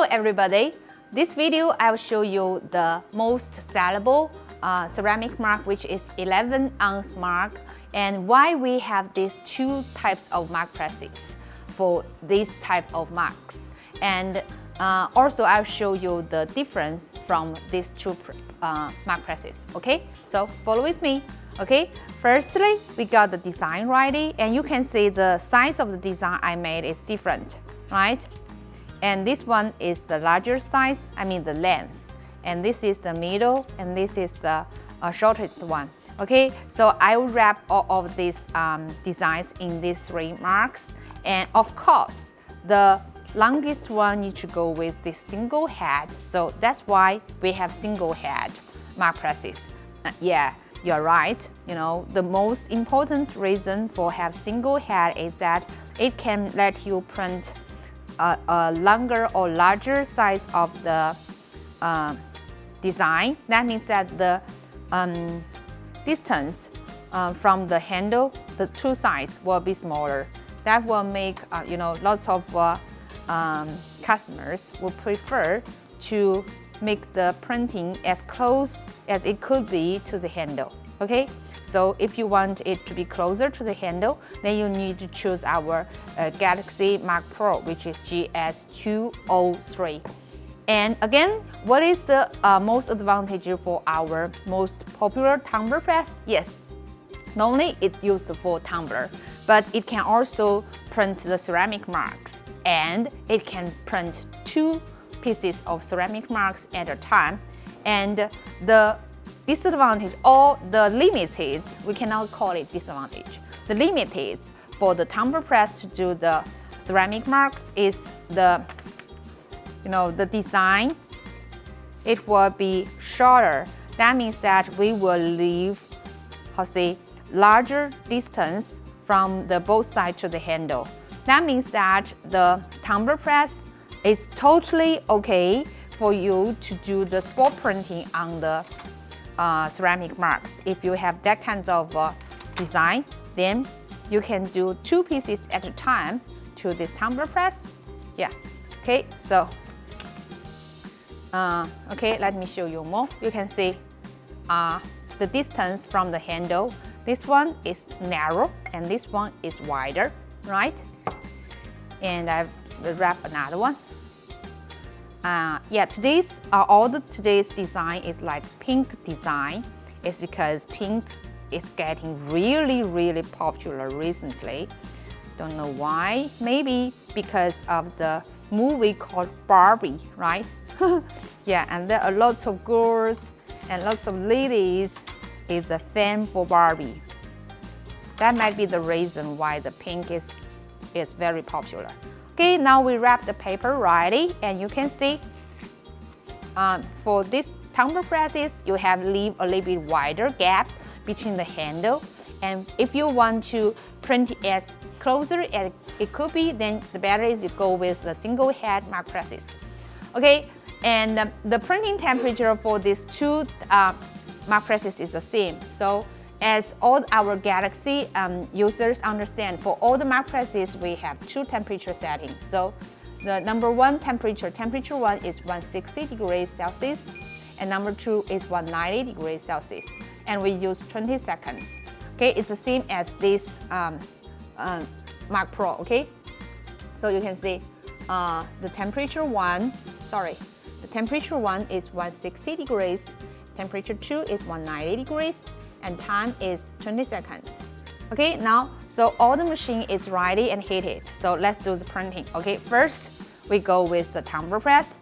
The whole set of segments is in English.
everybody, this video I will show you the most sellable ceramic mark, which is 11-ounce mark, and why we have these two types of mark presses for this type of marks. And also I'll show you the difference from these two mark presses. Okay, so follow with me. Okay, firstly we got the design ready, and you can see the size of the design I made is different, right? And this one is the larger size, I mean the length, and this is the middle, and this is the shortest one. Okay, so I will wrap all of these designs in these three marks, and of course the longest one needs to go with this single head, so that's why we have single head mark presses. Yeah, you're right. You know, the most important reason for have single head is that it can let you print a longer or larger size of the design. That means that the distance from the handle, the two sides will be smaller. That will make you know, lots of customers will prefer to make the printing as close as it could be to the handle. Okay, so if you want it to be closer to the handle, then you need to choose our Galaxy Mark Pro, which is GS-203. And again, what is the most advantage for our most popular tumbler press? Yes, normally it's used for tumbler, but it can also print the ceramic marks, and it can print two pieces of ceramic marks at a time. And the disadvantage, or the limited, we cannot call it disadvantage, the limited for the tumbler press to do the ceramic marks is the, you know, the design. It will be shorter. That means that we will leave, how to say, larger distance from the both sides to the handle. That means that the tumbler press is totally okay for you to do the spot printing on the ceramic marks. If you have that kind of design, then you can do two pieces at a time to this tumbler press. Yeah, okay, so okay, let me show you more. You can see the distance from the handle. This one is narrow and this one is wider, right? And I've wrapped another one. Yeah, today's design is like pink design. It's because pink is getting really popular recently. Don't know why. Maybe because of the movie called Barbie, right? Yeah, and there are lots of girls and lots of ladies is a fan for Barbie. That might be the reason why the pink is very popular. Okay, now we wrap the paper ready, and you can see for this tumbler presses, you have leave a little bit wider gap between the handle, and if you want to print it as closer as it could be, then the better is you go with the single head mark presses. Okay, and the printing temperature for these two mark presses is the same. So as all our Galaxy users understand, for all the mark presses we have two temperature settings. So the number one temperature one is 160 degrees Celsius, and number two is 190 degrees Celsius, and we use 20 seconds. Okay, it's the same as this Mark Pro. Okay, so you can see the temperature one is 160 degrees, temperature 2 is 190 degrees, and time is 20 seconds. Okay, now, so all the machine is ready and heated. So let's do the printing. Okay, first we go with the tumbler press.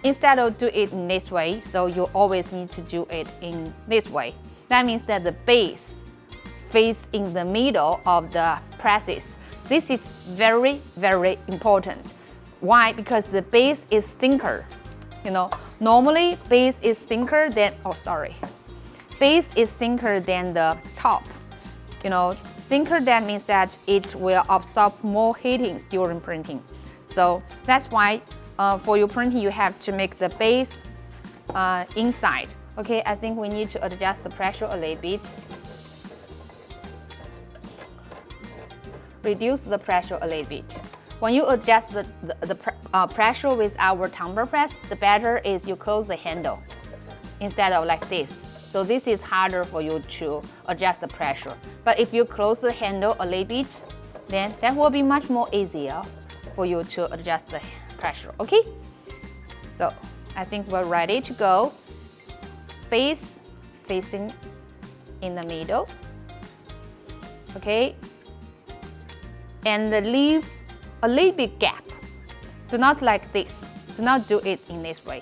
Instead of do it in this way, so you always need to do it in this way. That means that the base face in the middle of the presses. This is very important. Why? Because the base is thinner. You know, normally base is thinner than, base is thinner than the top. You know, thinner, that means that it will absorb more heatings during printing. So that's why for your printing you have to make the base inside. Okay, I think we need to adjust the pressure a little bit. Reduce the pressure a little bit. when you adjust the pressure with our tumbler press, the better is you close the handle instead of like this. So this is harder for you to adjust the pressure. But if you close the handle a little bit, then that will be much more easier for you to adjust the pressure, okay? So I think we're ready to go. Base facing in the middle, okay? And leave a little bit gap. Do not like this. Do not do it in this way.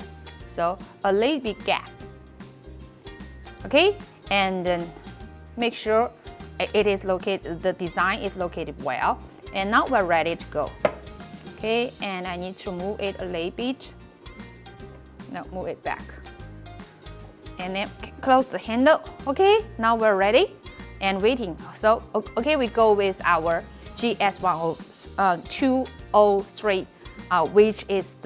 So a little bit gap, okay? And then make sure it is located, the design is located well. And now we're ready to go. Okay, and I need to move it a little bit. No, move it back. And then close the handle. Okay, now we're ready and waiting. So, okay, we go with our GS-203, which is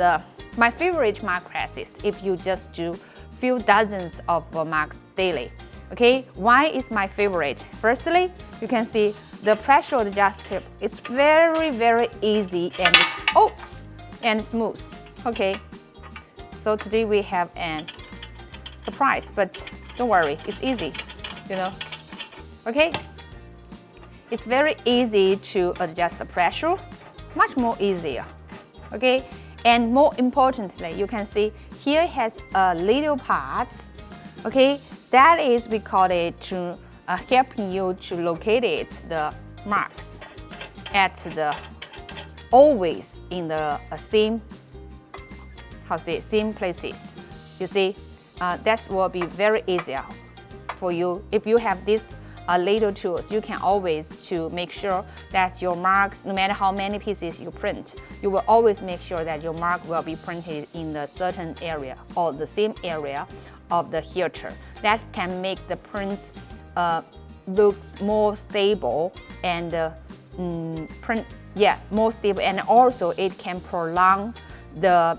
my favorite mark presses if you just do few dozens of marks daily. Okay, why is my favorite? Firstly, you can see the pressure adjuster is very, very easy and smooth. Okay, so today we have an surprise, but don't worry, it's easy, you know. Okay, it's very easy to adjust the pressure, much more easier. Okay, and more importantly, you can see here has a little parts. Okay, that is, we call it to helping you to locate it, the marks at the always in the same same places. You see, that will be very easier for you. If you have these little tools, you can always to make sure that your marks, no matter how many pieces you print, you will always make sure that your mark will be printed in the certain area or the same area of the heater. That can make the print looks more stable and more stable, and also it can prolong the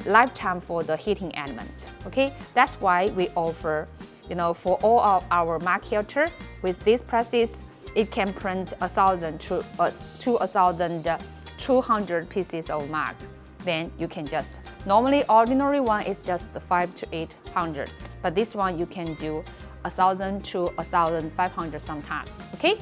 lifetime for the heating element. Okay, that's why we offer, you know, for all of our mark heater with these presses, it can print 1,000 to 1,200 pieces of mark. Then you can just, normally ordinary one is just 500 to 800, but this one you can do 1,000 to 1,500 sometimes. Okay.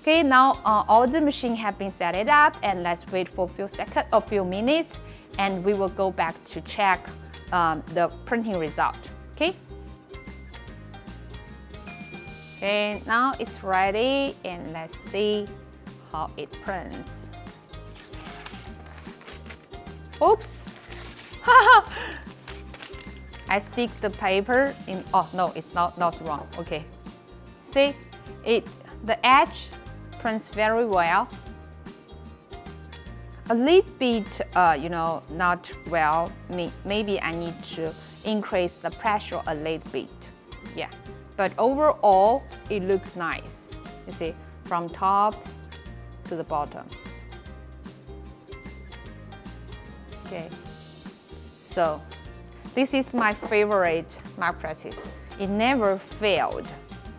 Okay, now all the machine have been set it up, and let's wait for a few seconds or few minutes, and we will go back to check the printing result. Okay. Okay, now it's ready, and let's see how it prints. Oops! I stick the paper in. Oh no, it's not wrong. Okay, see, the edge prints very well. A little bit, you know, not well. Maybe I need to increase the pressure a little bit. Yeah, but overall it looks nice. You see, from top to the bottom. Okay, so this is my favorite mark presses. It never failed,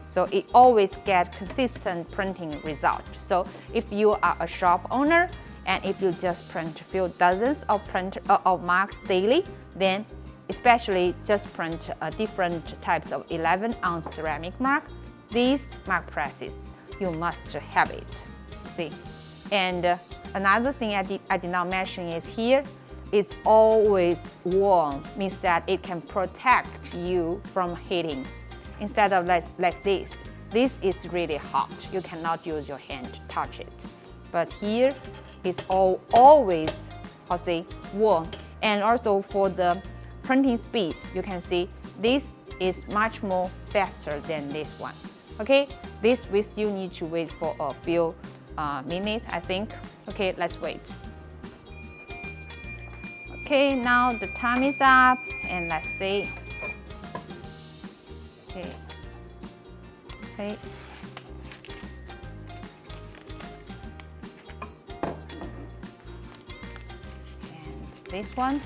so it always gets consistent printing result. So if you are a shop owner and if you just print a few dozens of marks daily, then especially just print different types of 11-ounce ceramic mark, these mark presses, you must have it. See, and another thing I did not mention is here. It's always warm, means that it can protect you from heating. Instead of like this. This is really hot. You cannot use your hand to touch it. But here it's always, warm. And also for the printing speed, you can see this is much more faster than this one. Okay, this we still need to wait for a few minutes, I think. Okay, let's wait. Okay, now the time is up, and let's see. Okay. Okay. And this one.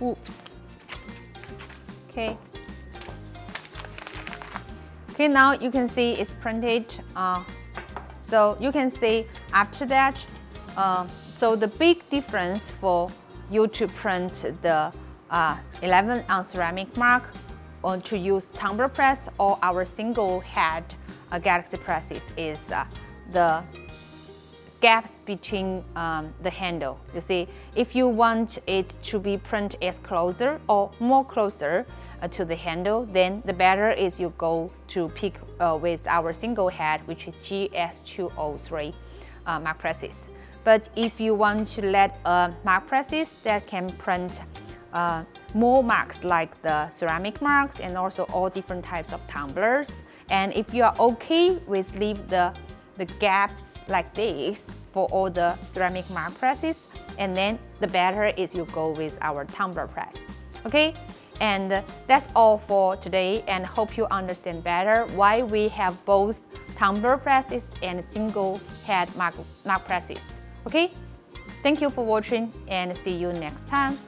Oops. Okay. Okay, now you can see it's printed So you can see after that, so the big difference for you to print the 11 on ceramic mark or to use tumbler press or our single head Galaxy presses is the gaps between the handle. You see, if you want it to be printed as closer or more closer to the handle, then the better is you go to pick with our single head, which is GS-203 mark presses. But if you want to let mark presses that can print more marks like the ceramic marks and also all different types of tumblers, and if you are okay with leave the gaps like this for all the ceramic mark presses, and then the better is you go with our tumbler press. Okay, and that's all for today, and hope you understand better why we have both tumbler presses and single head mark presses. Okay, thank you for watching and see you next time.